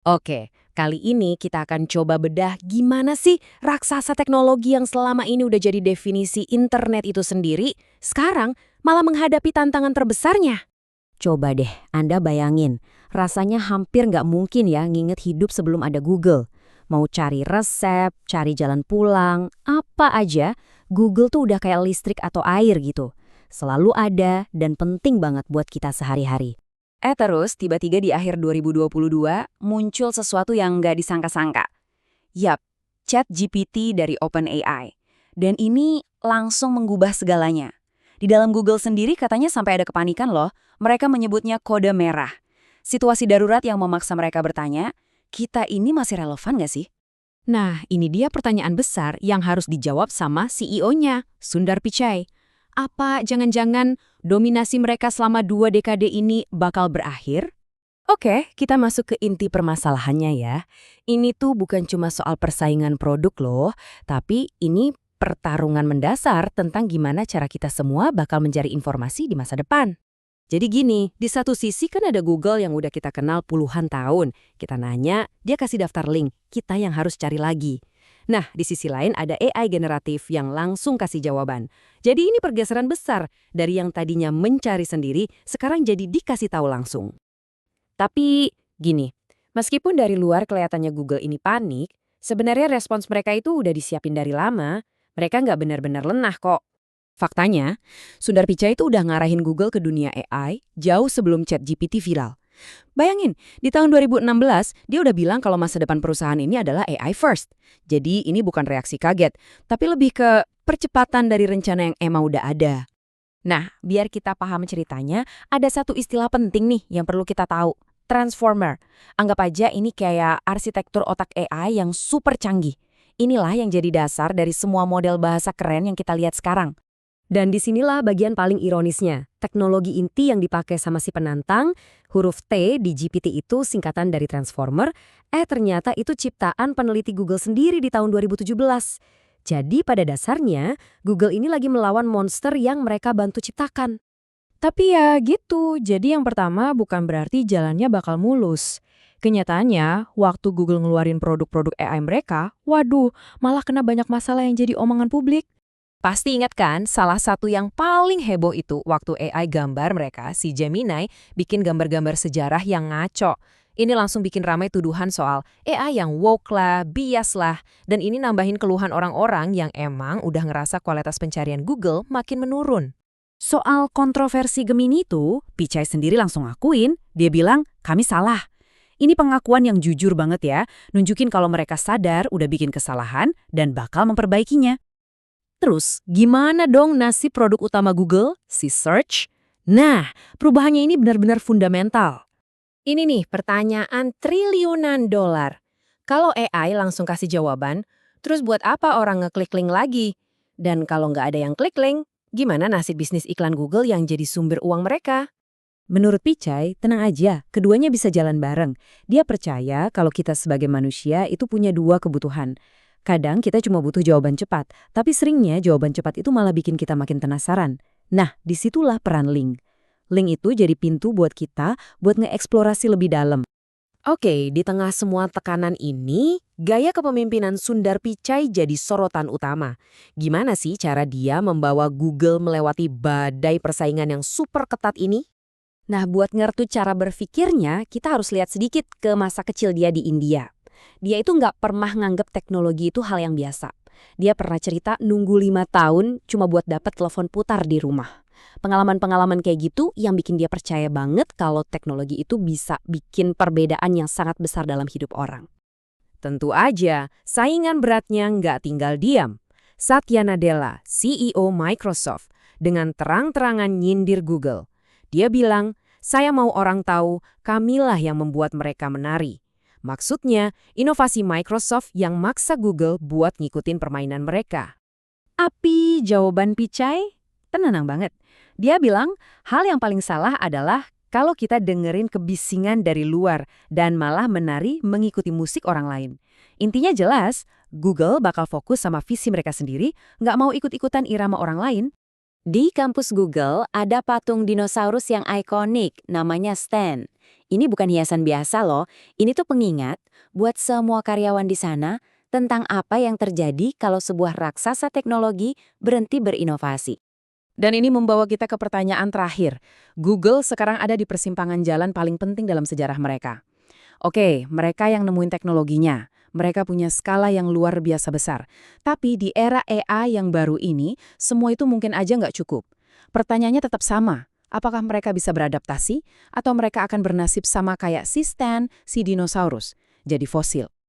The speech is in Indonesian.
Oke, kali ini kita akan coba bedah gimana sih raksasa teknologi yang selama ini udah jadi definisi internet itu sendiri, sekarang malah menghadapi tantangan terbesarnya. Coba deh, Anda bayangin, rasanya hampir nggak mungkin ya nginget hidup sebelum ada Google. Mau cari resep, cari jalan pulang, apa aja, Google tuh udah kayak listrik atau air gitu. Selalu ada dan penting banget buat kita sehari-hari. Terus tiba-tiba di akhir 2022 muncul sesuatu yang nggak disangka-sangka. Yap, ChatGPT dari OpenAI. Dan ini langsung mengubah segalanya. Di dalam Google sendiri katanya sampai ada kepanikan loh, mereka menyebutnya kode merah. Situasi darurat yang memaksa mereka bertanya, kita ini masih relevan nggak sih? Nah, ini dia pertanyaan besar yang harus dijawab sama CEO-nya, Sundar Pichai. Apa jangan-jangan dominasi mereka selama 2 dekade ini bakal berakhir? Oke, kita masuk ke inti permasalahannya ya. Ini tuh bukan cuma soal persaingan produk loh, tapi ini pertarungan mendasar tentang gimana cara kita semua bakal mencari informasi di masa depan. Jadi gini, di satu sisi kan ada Google yang udah kita kenal puluhan tahun. Kita nanya, dia kasih daftar link, kita yang harus cari lagi. Nah, di sisi lain ada AI generatif yang langsung kasih jawaban. Jadi ini pergeseran besar dari yang tadinya mencari sendiri, sekarang jadi dikasih tahu langsung. Tapi gini, meskipun dari luar kelihatannya Google ini panik, sebenarnya respons mereka itu udah disiapin dari lama. Mereka nggak benar-benar lenah kok. Faktanya, Sundar Pichai itu udah ngarahin Google ke dunia AI jauh sebelum ChatGPT viral. Bayangin, di tahun 2016 dia udah bilang kalau masa depan perusahaan ini adalah AI first. Jadi ini bukan reaksi kaget, tapi lebih ke percepatan dari rencana yang emang udah ada. Nah, biar kita paham ceritanya, ada satu istilah penting nih yang perlu kita tahu. Transformer. Anggap aja ini kayak arsitektur otak AI yang super canggih. Inilah yang jadi dasar dari semua model bahasa keren yang kita lihat sekarang. Dan disinilah bagian paling ironisnya. Teknologi inti yang dipakai sama si penantang, huruf T di GPT itu singkatan dari Transformer, ternyata itu ciptaan peneliti Google sendiri di tahun 2017. Jadi pada dasarnya, Google ini lagi melawan monster yang mereka bantu ciptakan. Tapi ya gitu, jadi yang pertama bukan berarti jalannya bakal mulus. Kenyataannya, waktu Google ngeluarin produk-produk AI mereka, waduh, malah kena banyak masalah yang jadi omongan publik. Pasti ingat kan, salah satu yang paling heboh itu waktu AI gambar mereka, si Gemini, bikin gambar-gambar sejarah yang ngaco. Ini langsung bikin ramai tuduhan soal AI yang woke lah, bias lah, dan ini nambahin keluhan orang-orang yang emang udah ngerasa kualitas pencarian Google makin menurun. Soal kontroversi Gemini itu, Pichai sendiri langsung akuin, dia bilang, kami salah. Ini pengakuan yang jujur banget ya, nunjukin kalau mereka sadar udah bikin kesalahan dan bakal memperbaikinya. Terus, gimana dong nasib produk utama Google, si Search? Nah, perubahannya ini benar-benar fundamental. Ini nih pertanyaan triliunan dolar. Kalau AI langsung kasih jawaban, terus buat apa orang ngeklik link lagi? Dan kalau nggak ada yang klik link, gimana nasib bisnis iklan Google yang jadi sumber uang mereka? Menurut Pichai, tenang aja, keduanya bisa jalan bareng. Dia percaya kalau kita sebagai manusia itu punya dua kebutuhan. Kadang kita cuma butuh jawaban cepat, tapi seringnya jawaban cepat itu malah bikin kita makin penasaran. Nah, disitulah peran link. Link itu jadi pintu buat kita buat ngeeksplorasi lebih dalam. Oke, di tengah semua tekanan ini, gaya kepemimpinan Sundar Pichai jadi sorotan utama. Gimana sih cara dia membawa Google melewati badai persaingan yang super ketat ini? Nah, buat ngerti cara berpikirnya, kita harus lihat sedikit ke masa kecil dia di India. Dia itu nggak pernah nganggep teknologi itu hal yang biasa. Dia pernah cerita nunggu 5 tahun cuma buat dapat telepon putar di rumah. Pengalaman-pengalaman kayak gitu yang bikin dia percaya banget kalau teknologi itu bisa bikin perbedaan yang sangat besar dalam hidup orang. Tentu aja, saingan beratnya nggak tinggal diam. Satya Nadella, CEO Microsoft, dengan terang-terangan nyindir Google. Dia bilang, saya mau orang tahu, kamilah yang membuat mereka menari. Maksudnya, inovasi Microsoft yang maksa Google buat ngikutin permainan mereka. Api jawaban Pichai? Tenang banget. Dia bilang, hal yang paling salah adalah kalau kita dengerin kebisingan dari luar dan malah menari mengikuti musik orang lain. Intinya jelas, Google bakal fokus sama visi mereka sendiri, nggak mau ikut-ikutan irama orang lain. Di kampus Google ada patung dinosaurus yang ikonik, namanya Stan. Ini bukan hiasan biasa loh, ini tuh pengingat buat semua karyawan di sana tentang apa yang terjadi kalau sebuah raksasa teknologi berhenti berinovasi. Dan ini membawa kita ke pertanyaan terakhir. Google sekarang ada di persimpangan jalan paling penting dalam sejarah mereka. Oke, mereka yang nemuin teknologinya. Mereka punya skala yang luar biasa besar. Tapi di era AI yang baru ini, semua itu mungkin aja nggak cukup. Pertanyaannya tetap sama. Apakah mereka bisa beradaptasi? Atau mereka akan bernasib sama kayak si Stan, si dinosaurus? Jadi fosil.